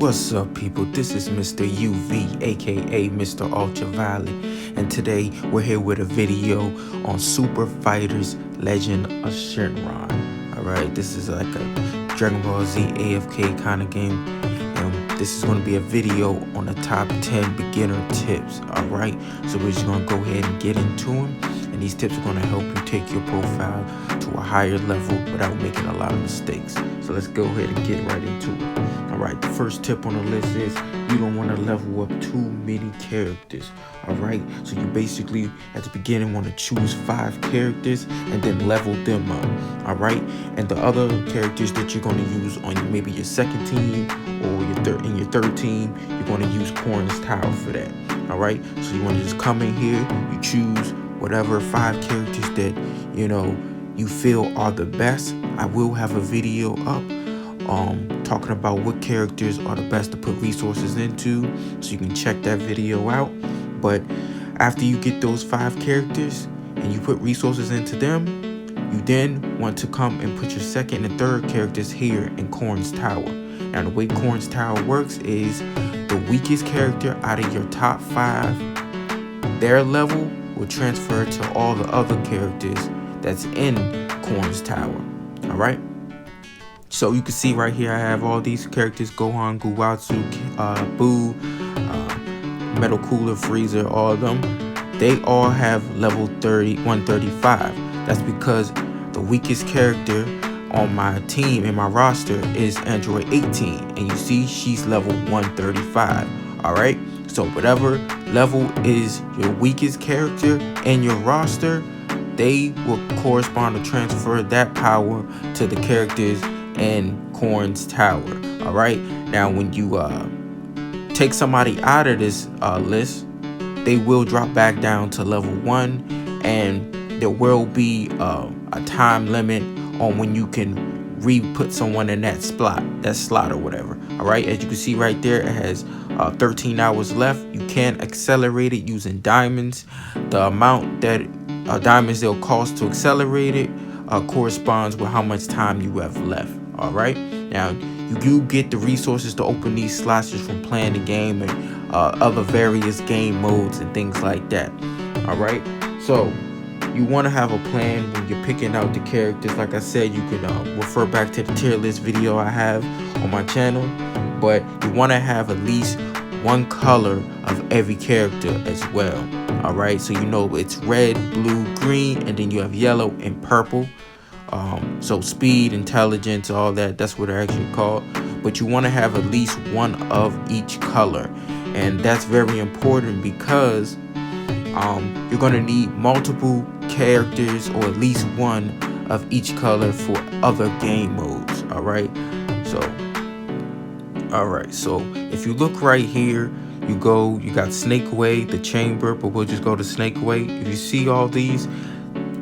What's up, people? This is Mr. UV, aka Mr. Ultraviolet, and today we're here with a video on Super Fighters Legend of Shenron. Alright, this is like a Dragon Ball Z AFK kind of game, and this is going to be a video on the top 10 beginner tips. Alright, so we're just going to go ahead and get into them, and these tips are going to help you take your profile to a higher level without making a lot of mistakes. So let's go ahead and get right into it. Alright, the first tip on the list is you don't want to level up too many characters. Alright, so you basically at the beginning want to choose 5 characters and then level them up. Alright, and the other characters that you're going to use on maybe your second team or in your third team, you're going to use Corn's Tower for that. Alright, so you want to just come in here, you choose whatever 5 characters that you feel are the best. I will have a video up talking about what characters are the best to put resources into, so you can check that video out. But after you get those 5 characters and you put resources into them, you then want to come and put your second and third characters here in Corn's Tower. Now the way Corn's Tower works is the weakest character out of your top 5, their level will transfer to all the other characters that's in Corn's Tower. Alright, so you can see right here I have all these characters: Gohan, Guwatsu, Boo, Metal Cooler, Freezer, all of them. They all have level 135. That's because the weakest character on my team in my roster is Android 18, and you see she's level 135. Alright, so whatever level is your weakest character in your roster, they will correspond to transfer that power to the characters in Corn's Tower. Alright, now when you take somebody out of this list, they will drop back down to level 1, and there will be a time limit on when you can re-put someone in that slot or whatever. Alright, as you can see right there, it has 13 hours left. You can accelerate it using diamonds. The amount that diamonds they'll cost to accelerate it corresponds with how much time you have left. Alright, now you do get the resources to open these slots just from playing the game and other various game modes and things like that. Alright, so you want to have a plan when you're picking out the characters. Like I said, you can refer back to the tier list video I have on my channel, but you want to have at least one color of every character as well. Alright, so it's red, blue, green, and then you have yellow and purple. So speed, intelligence, all that's what they're actually called. But you want to have at least one of each color, and that's very important because you're going to need multiple characters or at least one of each color for other game modes. Alright, so if you look right here, you got Snake Way, the Chamber, but we'll just go to Snake Way. If you see all these,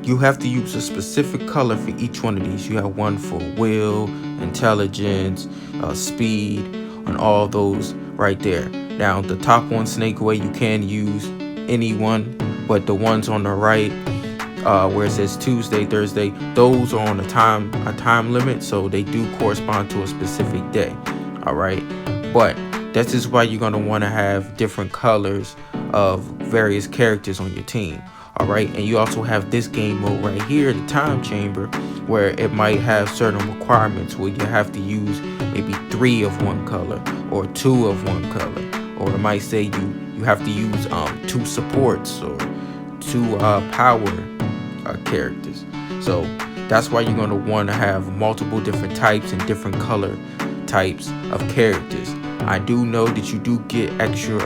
you have to use a specific color for each one of these. You have one for will, intelligence, speed, and all those right there. Now the top one, Snake Way, you can use any one, but the ones on the right where it says Tuesday, Thursday, those are on a time limit, so they do correspond to a specific day. Alright, but that's just why you're going to want to have different colors of various characters on your team. Alright, and you also have this game mode right here, the Time Chamber, where it might have certain requirements where you have to use maybe 3 of one color or 2 of one color, or it might say you have to use 2 supports or 2 power characters. So that's why you're going to want to have multiple different types and different color types of characters. I do know that you do get extra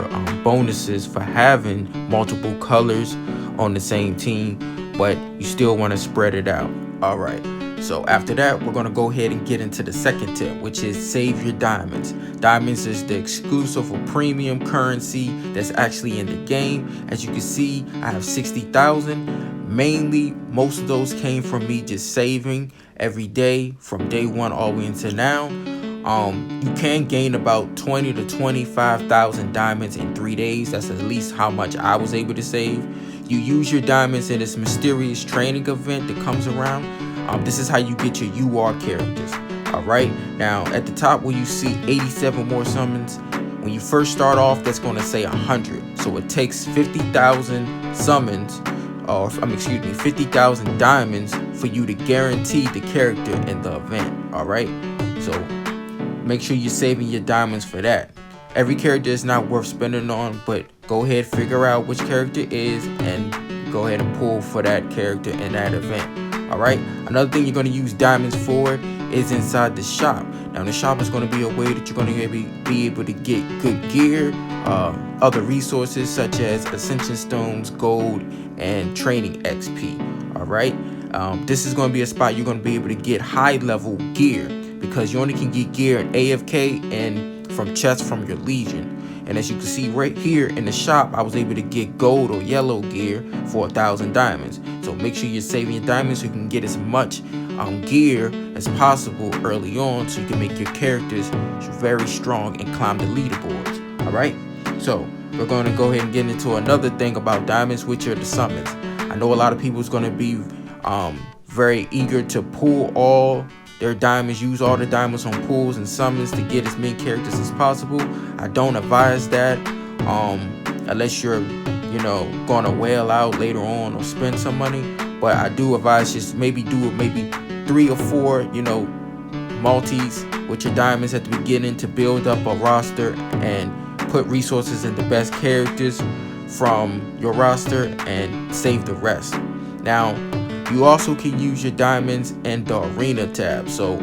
bonuses for having multiple colors on the same team, but you still want to spread it out. Alright, so after that, we're going to go ahead and get into the second tip, which is save your diamonds. Diamonds is the exclusive or premium currency that's actually in the game. As you can see, I have 60,000. Mainly, most of those came from me just saving every day from day 1 all the way into now. You can gain about 20 to 25,000 diamonds in 3 days. That's at least how much I was able to save. You use your diamonds in this mysterious training event that comes around. This is how you get your UR characters. All right, now at the top where you see 87 more summons, when you first start off, that's going to say 100. So it takes 50,000 summons, or 50,000 diamonds for you to guarantee the character in the event. All right, so make sure you're saving your diamonds for that. Every character is not worth spending on, but go ahead, figure out which character is, and go ahead and pull for that character in that event. All right, another thing you're going to use diamonds for is inside the shop. Now the shop is going to be a way that you're going to be able to get good gear, other resources such as Ascension Stones, gold, and training XP. All right, this is going to be a spot you're going to be able to get high level gear, because you only can get gear in AFK and from chests from your Legion. And as you can see right here in the shop, I was able to get gold or yellow gear for 1,000 diamonds. So make sure you're saving your diamonds so you can get as much gear as possible early on, so you can make your characters very strong and climb the leaderboards. All right, so we're going to go ahead and get into another thing about diamonds, which are the summons. I know a lot of people is going to be very eager to pull all their diamonds, use all the diamonds on pulls and summons to get as many characters as possible. I don't advise that unless you're going to whale out later on or spend some money. But I do advise just maybe do maybe 3 or 4 multis with your diamonds at the beginning to build up a roster and put resources in the best characters from your roster and save the rest. Now you also can use your diamonds in the arena tab. So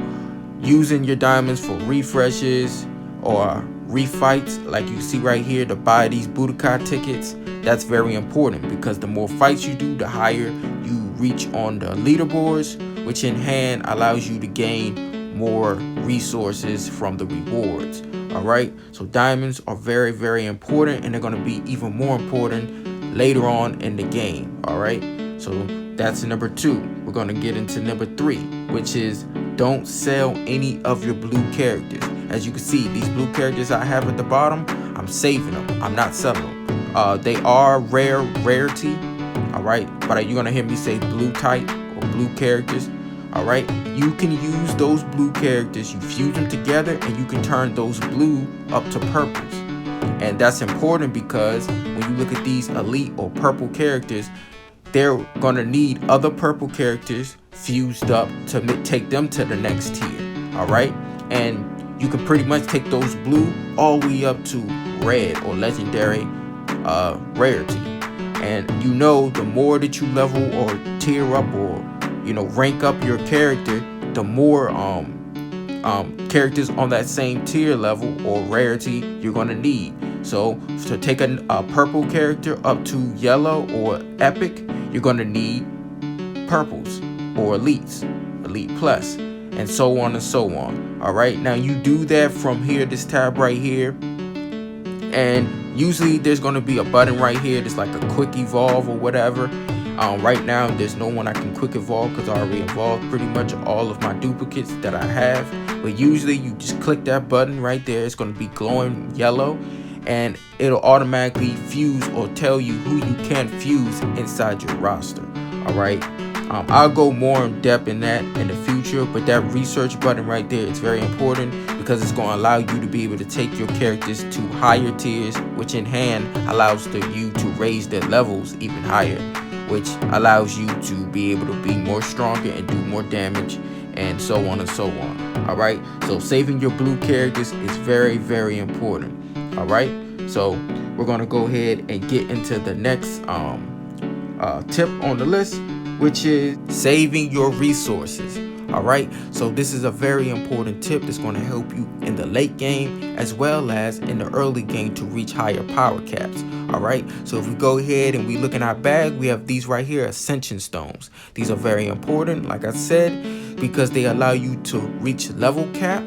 using your diamonds for refreshes or refights, like you see right here, to buy these Budokai tickets, that's very important, because the more fights you do, the higher you reach on the leaderboards, which in hand allows you to gain more resources from the rewards. All right, so diamonds are very, very important, and they're going to be even more important later on in the game. All right, so that's number 2. We're going to get into number 3, which is don't sell any of your blue characters. As you can see, these blue characters I have at the bottom, I'm saving them. I'm not selling them. They are rarity. All right, but you're going to hear me say blue type or blue characters. All right, you can use those blue characters, you fuse them together, and you can turn those blue up to purples. And that's important because when you look at these elite or purple characters, they're going to need other purple characters fused up to take them to the next tier. All right, and you can pretty much take those blue all the way up to red or legendary rarity. And the more that you level or tier up or rank up your character, the more characters on that same tier level or rarity you're going to need. So to take a purple character up to yellow or epic, you're going to need purples or elites, elite plus, and so on and so on. All right, now you do that from here, this tab right here, and usually there's going to be a button right here that's like a quick evolve or whatever. Right now there's no one I can quick evolve because I already evolved pretty much all of my duplicates that I have. But usually you just click that button right there. It's going to be glowing yellow, and it'll automatically fuse or tell you who you can fuse inside your roster. All right, I'll go more in depth in that in the future, but that research button right there is very important because it's going to allow you to be able to take your characters to higher tiers, which in hand allows you to raise their levels even higher, which allows you to be able to be more stronger and do more damage, and so on and so on. All right, so saving your blue characters is very, very important. All right, so we're going to go ahead and get into the next tip on the list, which is saving your resources. All right, so this is a very important tip that's going to help you in the late game as well as in the early game to reach higher power caps. All right, so if we go ahead and we look in our bag, we have these right here, Ascension Stones. These are very important, like I said, because they allow you to reach level cap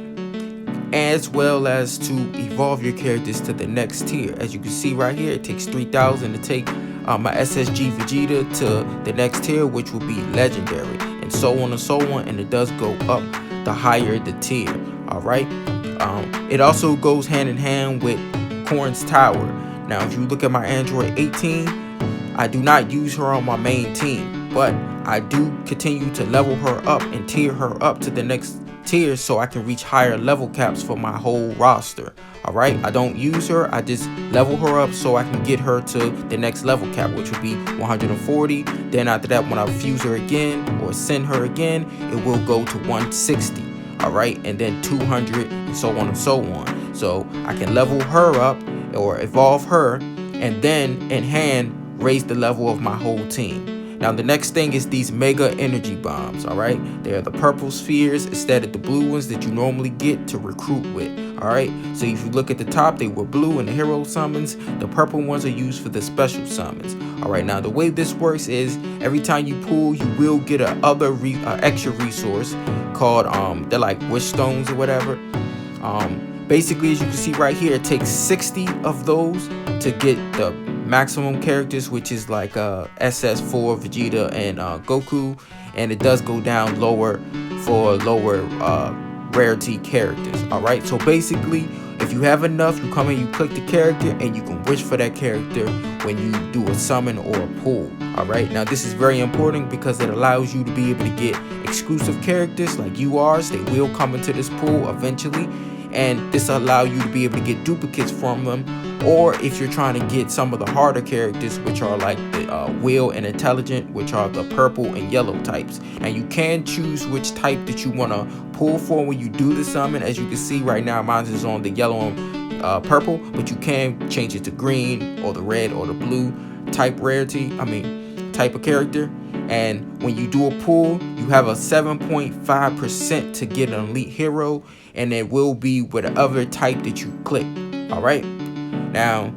as well as to evolve your characters to the next tier. As you can see right here, it takes 3,000 to take my SSG Vegeta to the next tier, which will be legendary, and so on and so on, and it does go up the higher the tier. All right, it also goes hand in hand with Corn's Tower. Now if you look at my Android 18, I do not use her on my main team, but I do continue to level her up and tier her up to the next tiers so I can reach higher level caps for my whole roster. Alright, I don't use her, I just level her up so I can get her to the next level cap, which would be 140. Then after that, when I fuse her again or send her again, it will go to 160. Alright, and then 200 and so on and so on. So I can level her up or evolve her and then in hand raise the level of my whole team. Now the next thing is these mega energy bombs. All right, they are the purple spheres instead of the blue ones that you normally get to recruit with. All right, so if you look at the top, they were blue in the hero summons. The purple ones are used for the special summons. All right, now the way this works is every time you pull, you will get a extra resource called they're like wish stones or whatever. Basically, as you can see right here, it takes 60 of those to get the maximum characters, which is like SS4, Vegeta, and Goku, and it does go down lower for lower rarity characters. All right, so basically, if you have enough, you come in, you click the character, and you can wish for that character when you do a summon or a pull. All right, now this is very important because it allows you to be able to get exclusive characters like URs. They will come into this pool eventually, and this allows you to be able to get duplicates from them. Or if you're trying to get some of the harder characters, which are like the Will and Intelligent, which are the purple and yellow types. Now you can choose which type that you want to pull for when you do the summon. As you can see right now, mine is on the yellow and purple, but you can change it to green or the red or the blue type type of character. And when you do a pull, you have a 7.5% to get an elite hero, and it will be whatever type that you click. All right. Now,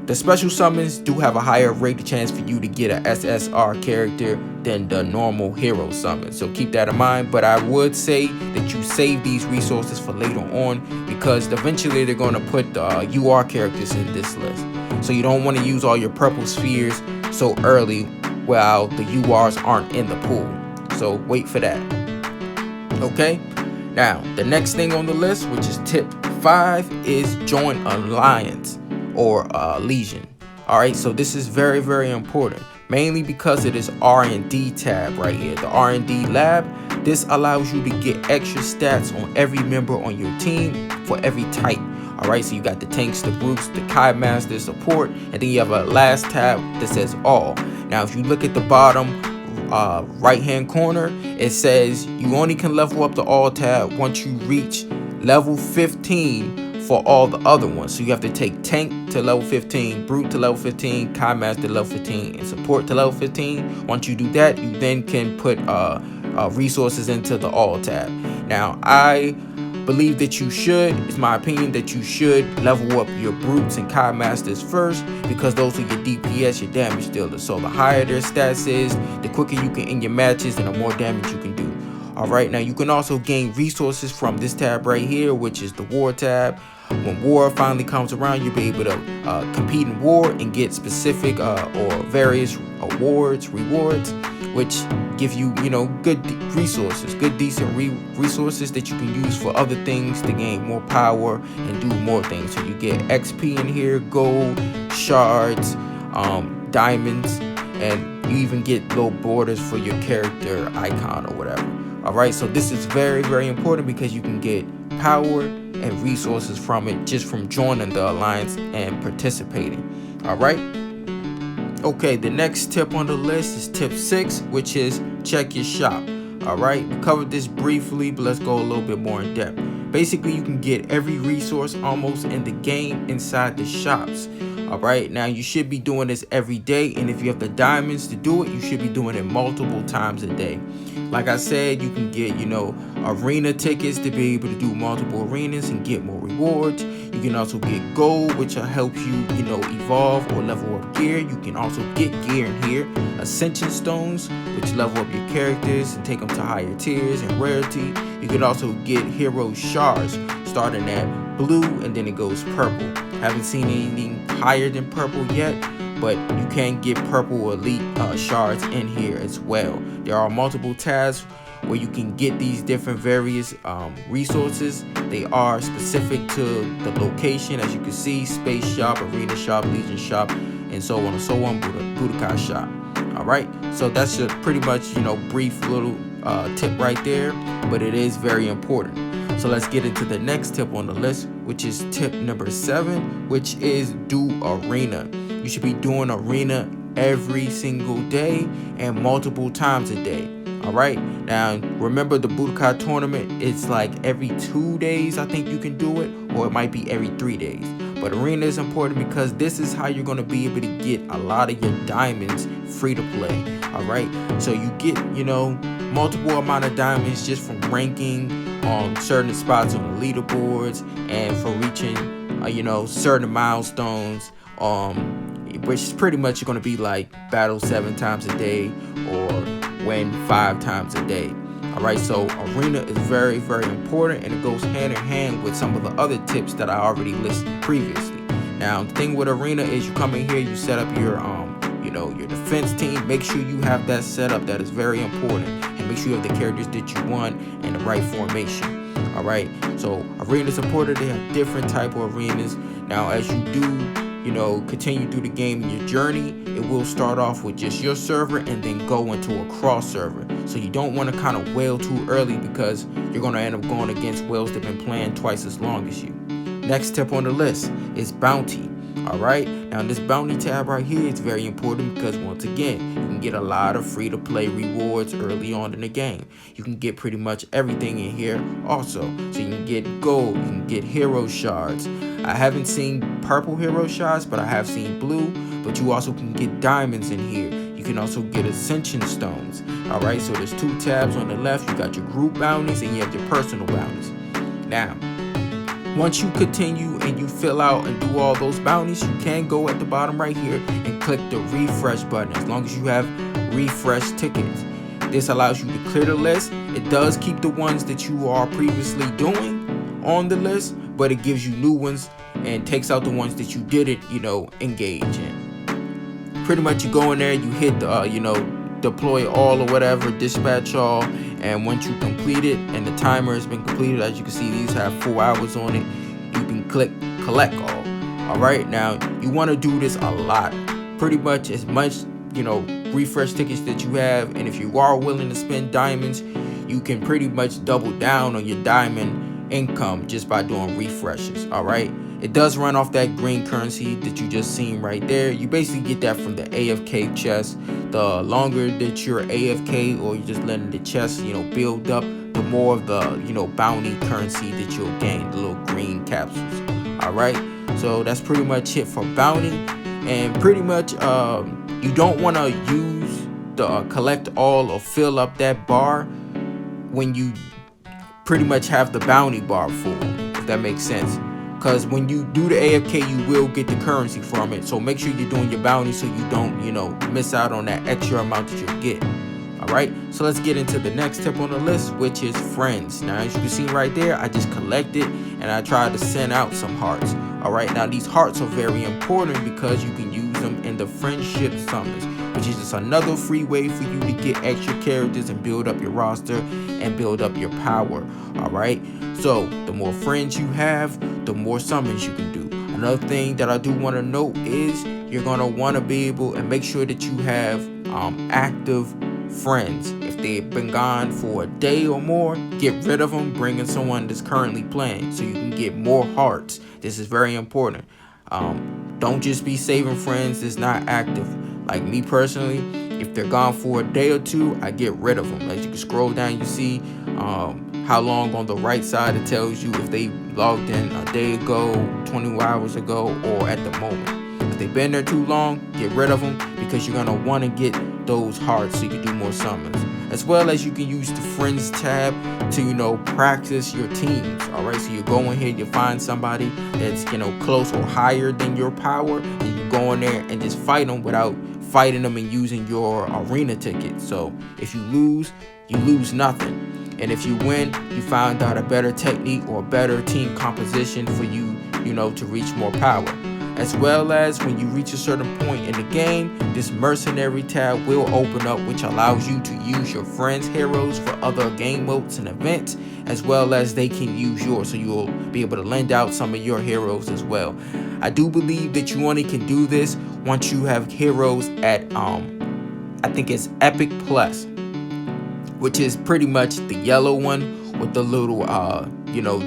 the special summons do have a higher rate chance for you to get a SSR character than the normal hero summon. So keep that in mind. But I would say that you save these resources for later on, because eventually they're going to put UR characters in this list. So you don't want to use all your purple spheres so early while the URs aren't in the pool. So wait for that. Okay. Now, the next thing on the list, which is tip 5, is join Alliance or Legion. All right, so this is very, very important, mainly because it is R&D tab right here, the R&D lab. This allows you to get extra stats on every member on your team for every type. All right, so you got the tanks, the brutes, the Kai Master, support, and then you have a last tab that says all. Now, if you look at the bottom right hand corner, it says you only can level up the all tab once you reach level 15 for all the other ones. So you have to take tank to level 15, brute to level 15, Kai Master to level 15, and support to level 15. Once you do that, you then can put resources into the all tab. Now, I believe that you should, it's my opinion that you should level up your brutes and Kai Masters first, because those are your DPS, your damage dealers. So the higher their stats is, the quicker you can end your matches and the more damage you can do. All right, now you can also gain resources from this tab right here, which is the war tab. When war finally comes around, you'll be able to compete in war and get specific or various rewards, which give you, good resources, good decent resources that you can use for other things to gain more power and do more things. So you get XP in here, gold, shards, diamonds, and you even get little borders for your character icon or whatever. All right, so this is very, very important because you can get power and resources from it just from joining the alliance and participating. All right. Okay, the next tip on the list is tip 6, which is check your shop. All right, we covered this briefly, but let's go a little bit more in depth. Basically, you can get every resource almost in the game inside the shops. All right, now you should be doing this every day, and if you have the diamonds to do it, you should be doing it multiple times a day. Like I said, you can get, arena tickets to be able to do multiple arenas and get more rewards. You can also get gold, which will help you, evolve or level up gear. You can also get gear in here. Ascension Stones, which level up your characters and take them to higher tiers and rarity. You can also get hero shards, starting at blue and then it goes purple. Haven't seen anything higher than purple yet, but you can get purple elite shards in here as well. There are multiple tabs where you can get these different various resources. They are specific to the location, as you can see: space shop, arena shop, legion shop, and so on and so on, Budokai shop. All right, so that's just pretty much brief little tip right there, but it is very important. So let's get into the next tip on the list, which is tip number 7, which is do arena. You should be doing arena every single day and multiple times a day. All right. Now, remember the Budokai tournament, it's like every 2 days, I think you can do it, or it might be every 3 days. But arena is important because this is how you're going to be able to get a lot of your diamonds free to play. All right. So you get, multiple amount of diamonds just from ranking on certain spots on the leaderboards and for reaching, certain milestones, which is pretty much going to be like battle 7 times a day or win 5 times a day. All right, so arena is very, very important, and it goes hand in hand with some of the other tips that I already listed previously. Now, the thing with arena is you come in here, you set up your your defense team. Make sure you have that set up. That is very important, and make sure you have the characters that you want in the right formation. All right, so arena is important. They have different type of arenas. Now, as you do continue through the game in your journey, it will start off with just your server and then go into a cross server. So you don't want to kind of whale too early, because you're going to end up going against whales that have been playing twice as long as you. Next tip on the list is bounty. All right, now this bounty tab right here is very important because, once again, you can get a lot of free to play rewards early on in the game. You can get pretty much everything in here also. So you can get gold, you can get hero shards. I haven't seen purple hero shards, but I have seen blue. But you also can get diamonds in here. You can also get Ascension Stones. All right, so there's 2 tabs on the left. You got your group bounties and you have your personal bounties. Now, once you continue and you fill out and do all those bounties, you can go at the bottom right here and click the refresh button, as long as you have refresh tickets. This allows you to clear the list. It does keep the ones that you are previously doing on the list, but it gives you new ones and takes out the ones that you didn't, engage in. Pretty much you go in there, you hit the, deploy all or whatever, dispatch all, and once you complete it and the timer has been completed, as you can see, these have 4 hours on it, you can click collect all. All right, now you want to do this a lot, pretty much as much refresh tickets that you have, and if you are willing to spend diamonds, you can pretty much double down on your diamond income just by doing refreshes. All right, it does run off that green currency that you just seen right there. You basically get that from the AFK chest. The longer that you're AFK, or you're just letting the chest build up, the more of the bounty currency that you'll gain, the little green capsules. All right, so that's pretty much it for bounty. And pretty much you don't want to use the collect all or fill up that bar when you pretty much have the bounty bar full, if that makes sense. Because when you do the AFK, you will get the currency from it. So make sure you're doing your bounty so you don't, miss out on that extra amount that you'll get. All right, so let's get into the next tip on the list, which is friends. Now, as you can see right there, I just collected and I tried to send out some hearts. All right, now these hearts are very important because you can use them in the friendship summons, which is just another free way for you to get extra characters and build up your roster and build up your power. All right, so the more friends you have, the more summons you can do. Another thing that I do want to note is you're going to want to be able and make sure that you have active friends. If they've been gone for a day or more, get rid of them, bring in someone that's currently playing so you can get more hearts. This is very important. Don't just be saving friends that's not active. Like me personally, if they're gone for a day or 2, I get rid of them. As you can scroll down, you see how long on the right side it tells you if they logged in a day ago, 20 hours ago, or at the moment. If they've been there too long, get rid of them, because you're going to want to get those hearts so you can do more summons. As well as you can use the friends tab to practice your teams. All right, so you go in here, you find somebody that's close or higher than your power, and you go in there and just fight them without fighting them and using your arena ticket. So if you lose nothing, and if you win, you find out a better technique or a better team composition for you to reach more power. As well as when you reach a certain point in the game, this mercenary tab will open up, which allows you to use your friends' heroes for other game modes and events, as well as they can use yours, so you'll be able to lend out some of your heroes as well. I do believe that you only can do this once you have heroes at I think it's Epic Plus. which is pretty much the yellow one with the little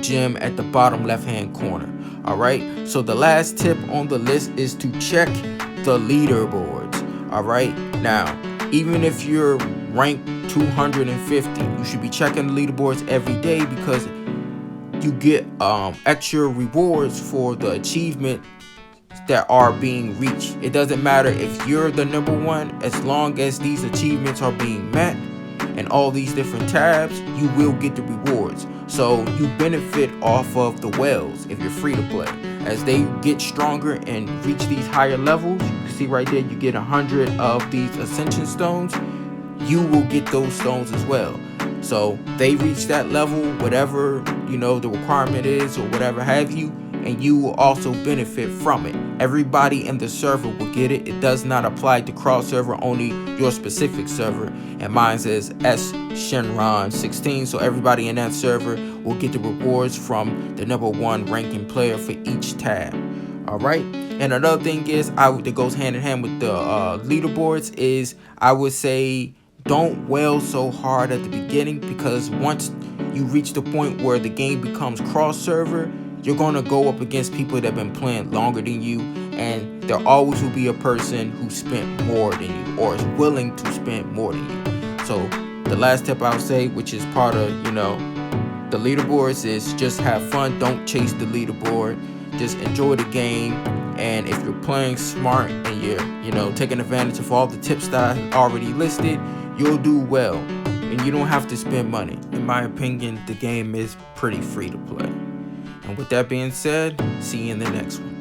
gem at the bottom left hand corner. All right, so the last tip on the list is to check the leaderboards. All right, now even if you're ranked 250, you should be checking the leaderboards every day, because you get extra rewards for the achievement that are being reached. It doesn't matter if you're the number one, as long as these achievements are being met and all these different tabs, you will get the rewards. So you benefit off of the whales if you're free to play. As they get stronger and reach these higher levels, you can see right there, you get 100 of these Ascension Stones. You will get those stones as well. So they reach that level, whatever the requirement is or whatever have you, and you will also benefit from it. Everybody in the server will get it. It does not apply to cross server, only your specific server, and mine says Shenron 16, so everybody in that server will get the rewards from the number one ranking player for each tab. All right, and another thing is that goes hand in hand with the leaderboards is, I would say, don't wail so hard at the beginning, because once you reach the point where the game becomes cross server, you're going to go up against people that have been playing longer than you, and there always will be a person who spent more than you or is willing to spend more than you. So the last tip I would say, which is part of the leaderboards, is just have fun. Don't chase the leaderboard. Just enjoy the game. And if you're playing smart and you're taking advantage of all the tips that I already listed, you'll do well, and you don't have to spend money. In my opinion, the game is pretty free to play. And with that being said, see you in the next one.